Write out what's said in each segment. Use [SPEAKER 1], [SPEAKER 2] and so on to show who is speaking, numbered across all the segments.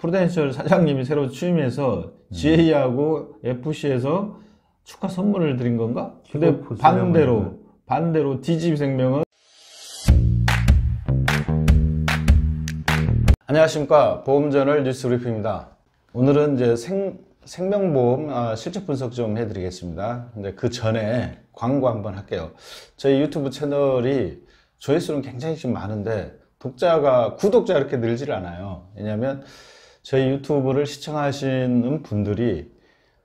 [SPEAKER 1] 프루덴셜 사장님이 새로 취임해서 GA하고 FC에서 축하 선물을 드린 건가? 근데 반대로 DG생명은 안녕하십니까, 보험저널 뉴스 브리핑입니다. 오늘은 이제 생명보험 실적 분석 좀 해드리겠습니다. 근데 그 전에 광고 한번 할게요. 저희 유튜브 채널이 조회수는 굉장히 지금 많은데 구독자 이렇게 늘질 않아요. 왜냐하면 저희 유튜브를 시청하시는 분들이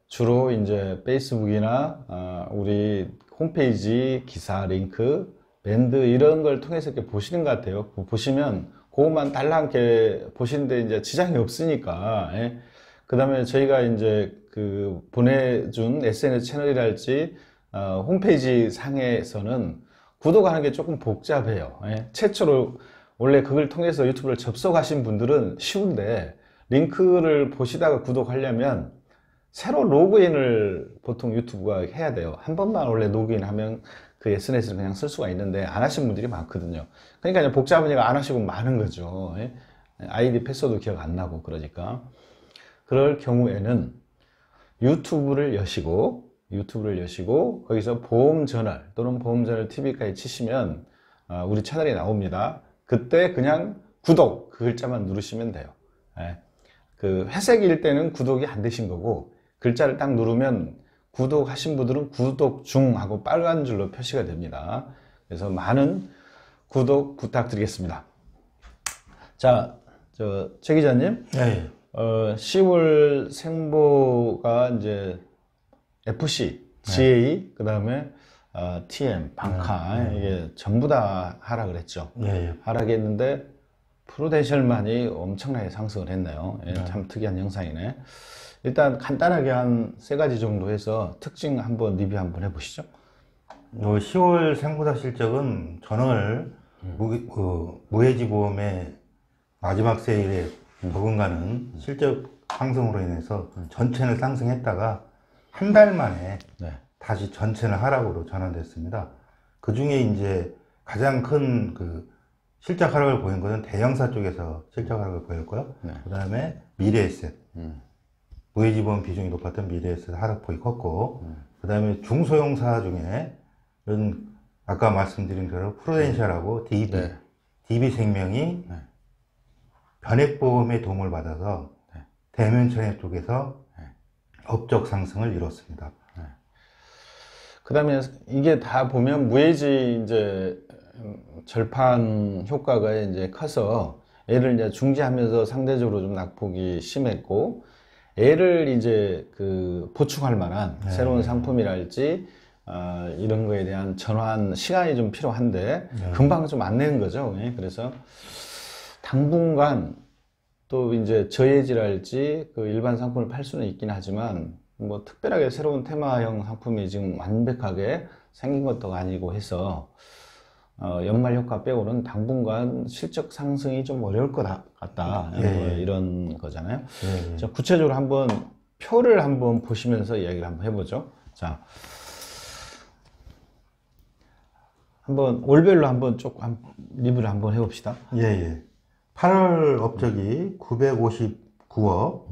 [SPEAKER 1] 주로 이제 페이스북이나 우리 홈페이지 기사 링크, 밴드 이런 걸 통해서 이렇게 보시는 것 같아요. 보시면 그것만 달랑게 보시는데 이제 지장이 없으니까. 예. 그 다음에 저희가 이제 보내준 SNS 채널이랄지 홈페이지 상에서는 구독하는 게 조금 복잡해요. 예. 최초로 원래 그걸 통해서 유튜브를 접속하신 분들은 쉬운데 링크를 보시다가 구독하려면 새로 로그인을 보통 유튜브가 해야 돼요. 한 번만 원래 로그인하면 그 SNS를 그냥 쓸 수가 있는데 안 하신 분들이 많거든요. 그러니까 이제 복잡하니까 안 하시고 많은 거죠. 예? 아이디 패스워드 기억 안 나고 그러니까. 그럴 경우에는 유튜브를 여시고 거기서 보험저널 또는 보험저널 TV까지 치시면 우리 채널이 나옵니다. 그때 그냥 구독 그 글자만 누르시면 돼요. 예. 그 회색일 때는 구독이 안 되신 거고, 글자를 딱 누르면 구독하신 분들은 구독 중 하고 빨간 줄로 표시가 됩니다. 그래서 많은 구독 부탁드리겠습니다. 자, 최 기자님,
[SPEAKER 2] 네.
[SPEAKER 1] 10월 생보가 이제 FC, GA, 그 다음에 TM, 방카 이게 전부 다 하락을 했죠. 하락했는데 프루덴셜만이 엄청나게 상승을 했네요. 예, 참 특이한 영상이네. 일단 간단하게 한 3가지 정도 해서 특징 한번 리뷰 한번 해보시죠.
[SPEAKER 2] 10월 생보사 실적은 전월 무해지보험의 마지막 세일에 버금가는 실적 상승으로 인해서 전체는 상승했다가 한 달 만에 다시 전체는 하락으로 전환됐습니다. 그 중에 이제 가장 큰 실적 하락을 보인 것은 대형사 쪽에서 실적 하락을 보였고요. 그 다음에 미래에셋, 무해지보험 비중이 높았던 미래에셋 하락폭이 컸고, 그 다음에 중소형사 중에 이런 아까 말씀드린 대로 프루덴셜하고 DB생명이 변액보험의 도움을 받아서 대면천외 쪽에서 업적 상승을 이뤘습니다.
[SPEAKER 1] 그 다음에 이게 다 보면 무해지 이제 절판 효과가 이제 커서 얘를 이제 중지하면서 상대적으로 좀 낙폭이 심했고, 얘를 이제 보충할 만한 새로운 상품이랄지 이런 거에 대한 전환 시간이 좀 필요한데 금방 좀 안 내는 거죠. 그래서 당분간 또 이제 저해지랄지 일반 상품을 팔 수는 있긴 하지만 뭐 특별하게 새로운 테마형 상품이 지금 완벽하게 생긴 것도 아니고 해서 연말 효과 빼고는 당분간 실적 상승이 좀 어려울 것 같다. 이런 거잖아요. 자, 구체적으로 한번 표를 한번 보시면서 이야기를 한번 해보죠. 자, 한번 월별로 한번 조금 리뷰를 한번 해봅시다.
[SPEAKER 2] 8월 업적이 959억,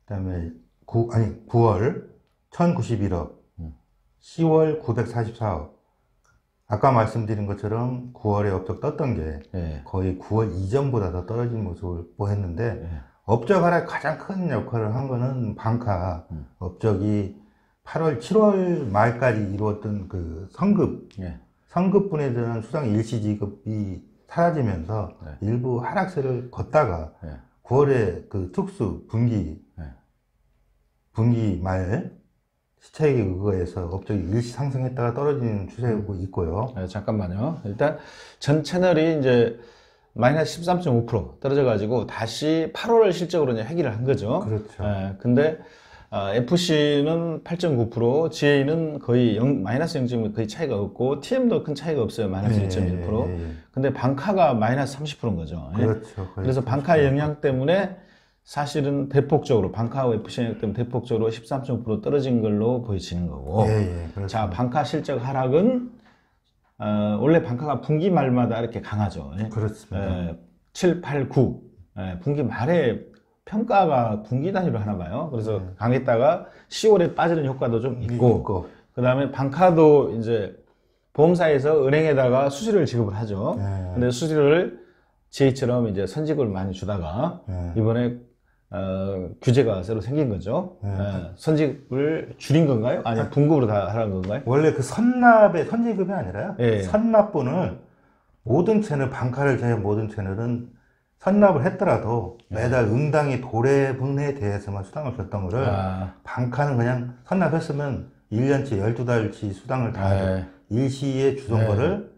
[SPEAKER 2] 그다음에 9월 1091억, 10월 944억. 아까 말씀드린 것처럼 9월에 업적 떴던 게 거의 9월 이전보다 더 떨어진 모습을 보였는데 업적 하락에 가장 큰 역할을 한 거는 방카 업적이 7월 말까지 이루었던 성급분에 대한 수당 일시 지급이 사라지면서 일부 하락세를 걷다가 9월에 특수 분기 말 시차익에 의거해서 업적이 일시 상승했다가 떨어지는 추세고 있고요.
[SPEAKER 1] 잠깐만요. 일단 전 채널이 이제 마이너스 13.5% 떨어져 가지고 다시 8월 실적으로 이제 회귀를 한 거죠.
[SPEAKER 2] 그렇죠.
[SPEAKER 1] 근데 FC는 8.9%, GA는 거의 마이너스 0.1 거의 차이가 없고, TM도 큰 차이가 없어요. 마이너스 1.1%. 근데 방카가 마이너스 30%인 거죠.
[SPEAKER 2] 그렇죠.
[SPEAKER 1] 그래서 방카 영향 때문에 사실은 대폭적으로, 방카하고 FC 영향 때문에 대폭적으로 13.5% 떨어진 걸로 보여지는 거고. 자, 방카 실적 하락은 원래 방카가 분기 말마다 이렇게 강하죠.
[SPEAKER 2] 그렇습니다.
[SPEAKER 1] 7, 8, 9 분기 말에 평가가 분기 단위로 하나 봐요. 그래서 강했다가 10월에 빠지는 효과도 좀 있고, 그 다음에 방카도 이제 보험사에서 은행에다가 수수료를 지급을 하죠. 근데 수수료를 GA처럼 이제 선직을 많이 주다가 이번에 규제가 새로 생긴 거죠. 선직을 줄인 건가요? 아니면 분급으로 다 하라는 건가요?
[SPEAKER 2] 원래 그 선납의 선지급이 아니라요. 선납분을 모든 채널, 방카를 제외한 모든 채널은 선납을 했더라도 매달 응당의 도래분에 대해서만 수당을 줬던 거를 방카는 그냥 선납했으면 1년치, 12달치 수당을 다 일시에 주던 거를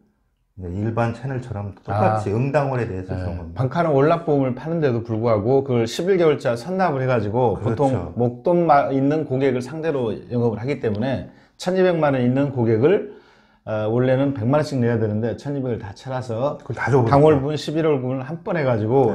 [SPEAKER 2] 일반 채널처럼 똑같이 응당월에 대해서 주던 겁니다.
[SPEAKER 1] 방카는 월납보험을 파는데도 불구하고 그걸 11개월짜 선납을 해가지고 보통 목돈 있는 고객을 상대로 영업을 하기 때문에 1200만 원 있는 고객을 원래는 100만 원씩 내야 되는데 1200을 다 찾아서 당월분 11월분을 한 번 해가지고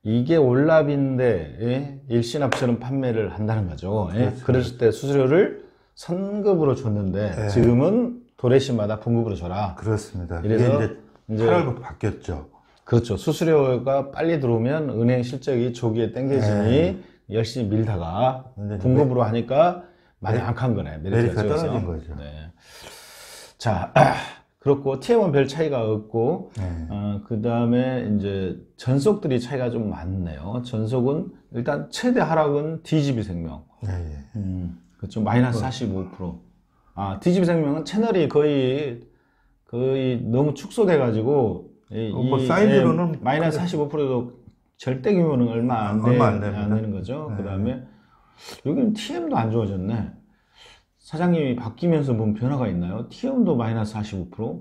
[SPEAKER 1] 이게 월납인데 일시납처럼 판매를 한다는 거죠. 그랬을 때 수수료를 선급으로 줬는데 지금은 도래시마다 분급으로 줘라.
[SPEAKER 2] 그렇습니다.
[SPEAKER 1] 그래서
[SPEAKER 2] 이제 8월부터 바뀌었죠.
[SPEAKER 1] 그렇죠. 수수료가 빨리 들어오면 은행 실적이 조기에 땡겨지니 열심히 밀다가 분급으로 하니까 많이 악한 거네.
[SPEAKER 2] 메리트가 떨어진 거죠.
[SPEAKER 1] 자, 그렇고 TM은 별 차이가 없고 그 다음에 이제 전속들이 차이가 좀 많네요. 전속은 일단 최대 하락은 DGB생명. 그렇죠. 마이너스 45%. DGB생명은 채널이 거의 너무 축소돼가지고
[SPEAKER 2] 사이즈로는
[SPEAKER 1] 마이너스 45%도 절대 규모는 얼마 안 되는 거죠. 그 다음에 여기는 TM도 안 좋아졌네. 사장님이 바뀌면서 뭔 변화가 있나요? TM도 마이너스 45%?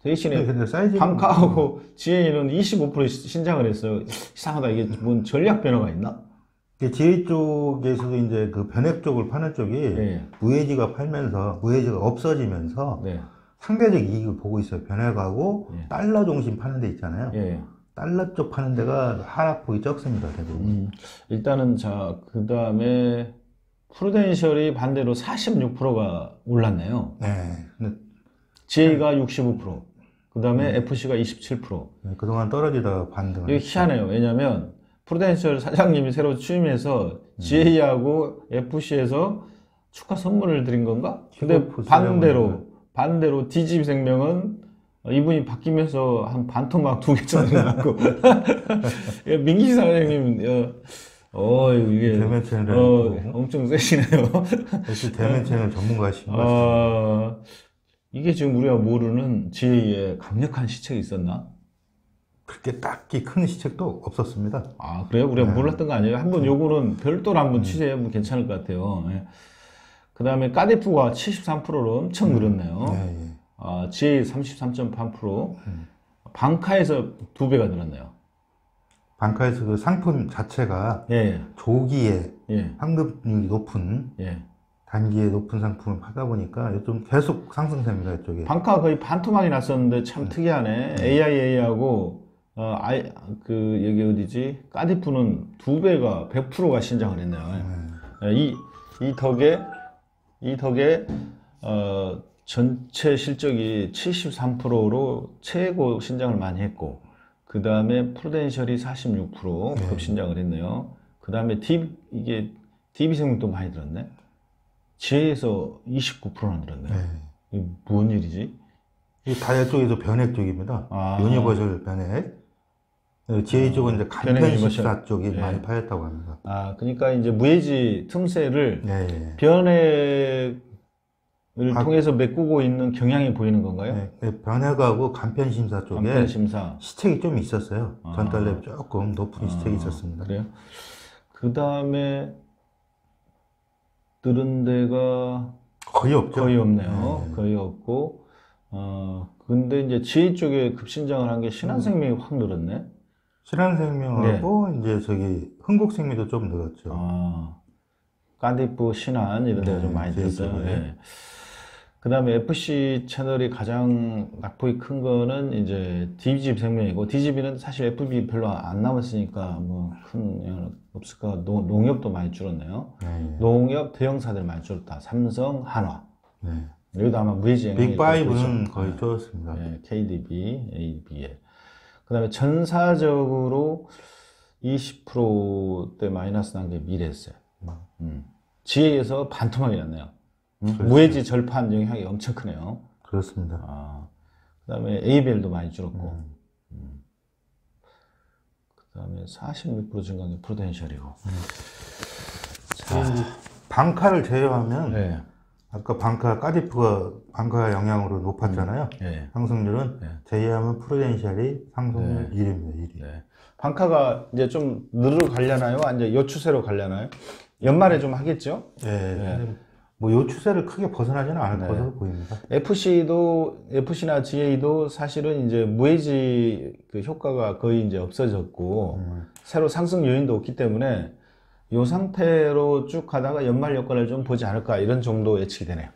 [SPEAKER 1] 대신에 방카하고 GA는 25% 신장을 했어요. 이상하다. 이게 뭔 전략 변화가 있나?
[SPEAKER 2] GA 쪽에서도 이제 그 변액 쪽을 파는 쪽이 무해지가 없어지면서 상대적 이익을 보고 있어요. 변액하고 달러 중심 파는 데 있잖아요. 달러 쪽 파는 데가 하락폭이 적습니다. 대부분. 일단은
[SPEAKER 1] 그 다음에 프루덴셜이 반대로 46%가 올랐네요. GA가 65%, 그 다음에 FC가 27%.
[SPEAKER 2] 그동안 떨어지다가 반등.
[SPEAKER 1] 이게 희한해요. 왜냐면 프루덴셜 사장님이 새로 취임해서 GA하고 FC에서 축하 선물을 드린 건가? 근데 반대로 DGB생명은 이분이 바뀌면서 한 반토막 2개 정도 갖고 민기 사장님 이게
[SPEAKER 2] 대면 채널
[SPEAKER 1] 엄청 세시네요.
[SPEAKER 2] 역시 대면 채널 전문가이신 것 같습니다.
[SPEAKER 1] 이게 지금 우리가 모르는 GA에 강력한 시책이 있었나?
[SPEAKER 2] 그렇게 딱히 큰 시책도 없었습니다.
[SPEAKER 1] 그래요? 우리가 몰랐던 거 아니에요? 한번 요거는 별도로 한번 취재해보면 괜찮을 것 같아요. 그 다음에 까디프가 73%로 엄청 늘었네요. GA 33.8%, 방카에서 2배가 늘었네요.
[SPEAKER 2] 방카에서 그 상품 자체가 조기에 환급률이 높은 단기에 높은 상품을 파다 보니까 좀 계속 상승세입니다. 이쪽에
[SPEAKER 1] 방카 거의 반토막이 났었는데 참 특이하네. AIA하고 여기 어디지? 까디프는 2배가 100%가 신장을 했네요. 이 덕에 전체 실적이 73%로 최고 신장을 많이 했고, 그 다음에 프루덴셜이 46% 급신장을 했네요. 그 다음에 DB생명도 많이 들었네. GA에서 29%나 늘었네. 이게 무슨 일이지?
[SPEAKER 2] 이 다이아 쪽에도 변액 쪽입니다. 유니버셜 변액. GA 쪽은 이제 간편식사 쪽이 많이 파였다고 합니다.
[SPEAKER 1] 그러니까 이제 무해지 틈새를 변액을 통해서 메꾸고 있는 경향이 보이는 건가요?
[SPEAKER 2] 변액하고 간편심사 쪽에
[SPEAKER 1] 간편심사.
[SPEAKER 2] 시책이 좀 있었어요. 전달 대비 조금 높은 시책이 있었습니다.
[SPEAKER 1] 그래요? 그 다음에 늘은 데가
[SPEAKER 2] 거의 없죠.
[SPEAKER 1] 거의 없네요. 거의 없고, 근데 이제 GA 쪽에 급신장을 한 게 신한생명이 확 늘었네.
[SPEAKER 2] 신한생명하고 이제 흥국생명도 좀 늘었죠.
[SPEAKER 1] 까디프, 신한 이런 데가 좀 많이 늘었어요. 그 다음에 FC 채널이 가장 낙폭이 큰 거는 이제 DGB생명이고, DGB는 사실 FB 별로 안 남았으니까 뭐 큰 영향은 없을까. 농협도 많이 줄었네요. 농협 대형사들 많이 줄었다. 삼성, 한화. 여기도 아마 무해지 영향이
[SPEAKER 2] 빅5는 거의 줄었습니다.
[SPEAKER 1] KDB, ABL. 그 다음에 전사적으로 20%대 마이너스 난 게 미래였어요. 지혜에서 반토막이 났네요. 무해지 절판 영향이 엄청 크네요.
[SPEAKER 2] 그렇습니다.
[SPEAKER 1] 그다음에 ABL도 많이 줄었고, 그다음에 46% 증가한 게 프루덴셜이고.
[SPEAKER 2] 자, 방카를 제외하면
[SPEAKER 1] 네.
[SPEAKER 2] 아까 방카 영향으로 높았잖아요.
[SPEAKER 1] 네.
[SPEAKER 2] 상승률은
[SPEAKER 1] 네.
[SPEAKER 2] 제외하면 프루덴셜이 상승률 1위입니다. 1위.
[SPEAKER 1] 네. 방카가 이제 좀 늘어가려나요? 아니면 요 추세로 가려나요? 연말에 좀 하겠죠?
[SPEAKER 2] 네. 뭐 요 추세를 크게 벗어나지는 않을 것으로 보입니다.
[SPEAKER 1] FC나 GA도 사실은 이제 무해지 그 효과가 거의 이제 없어졌고, 새로 상승 요인도 없기 때문에 이 상태로 쭉 가다가 연말 효과를 좀 보지 않을까, 이런 정도 예측이 되네요.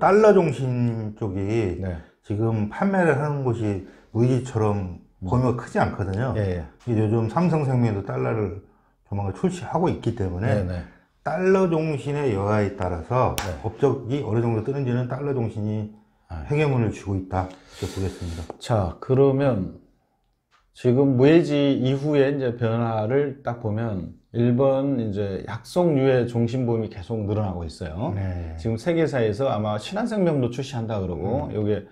[SPEAKER 2] 달러 종신 쪽이
[SPEAKER 1] 네.
[SPEAKER 2] 지금 판매를 하는 곳이 무해지처럼 범위가 크지 않거든요.
[SPEAKER 1] 예.
[SPEAKER 2] 요즘 삼성생명도 달러를 조만간 출시하고 있기 때문에
[SPEAKER 1] 네.
[SPEAKER 2] 달러 종신의 여하에 따라서 업적이 어느 정도 뜨는지는 달러 종신이 해결문을 주고 있다, 이렇게 보겠습니다.
[SPEAKER 1] 자, 그러면 지금 무해지 이후에 이제 변화를 딱 보면 1번 이제 약속류의 종신보험이 계속 늘어나고 있어요.
[SPEAKER 2] 네.
[SPEAKER 1] 지금 세계사에서 아마 신한생명도 출시한다 그러고, 요게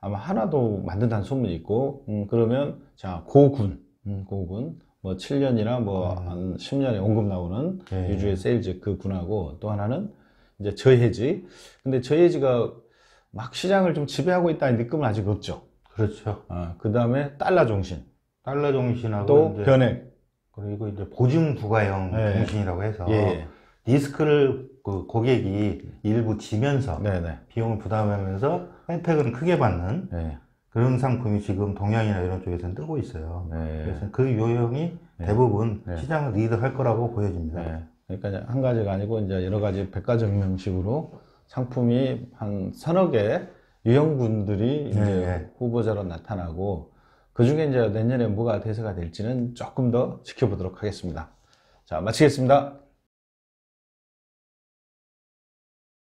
[SPEAKER 1] 아마 하나도 만든다는 소문이 있고, 그러면 자, 고군 뭐 7년이나 뭐 한 10년에 원금 나오는 유주의 세일즈 그 군하고, 또 하나는 이제 저해지. 근데 저해지가 막 시장을 좀 지배하고 있다는 느낌은 아직 없죠.
[SPEAKER 2] 그렇죠.
[SPEAKER 1] 그 다음에 달러 종신.
[SPEAKER 2] 달러 종신하고
[SPEAKER 1] 또
[SPEAKER 2] 이제
[SPEAKER 1] 변액.
[SPEAKER 2] 그리고 이제 보증 부가형
[SPEAKER 1] 네.
[SPEAKER 2] 종신이라고 해서
[SPEAKER 1] 예.
[SPEAKER 2] 리스크를 그 고객이 일부 지면서
[SPEAKER 1] 네네.
[SPEAKER 2] 비용을 부담하면서 혜택은 크게 받는
[SPEAKER 1] 네.
[SPEAKER 2] 그런 상품이 지금 동양이나 이런 쪽에서는 뜨고 있어요.
[SPEAKER 1] 네.
[SPEAKER 2] 그래서 그 요형이 대부분 시장을 리드할 거라고 보여집니다.
[SPEAKER 1] 네. 그러니까 한 가지가 아니고 이제 여러 가지 백과점명식으로 상품이 한 서너 개 유형분들이 이제 후보자로 나타나고, 그 중에 이제 내년에 뭐가 대세가 될지는 조금 더 지켜보도록 하겠습니다. 자, 마치겠습니다.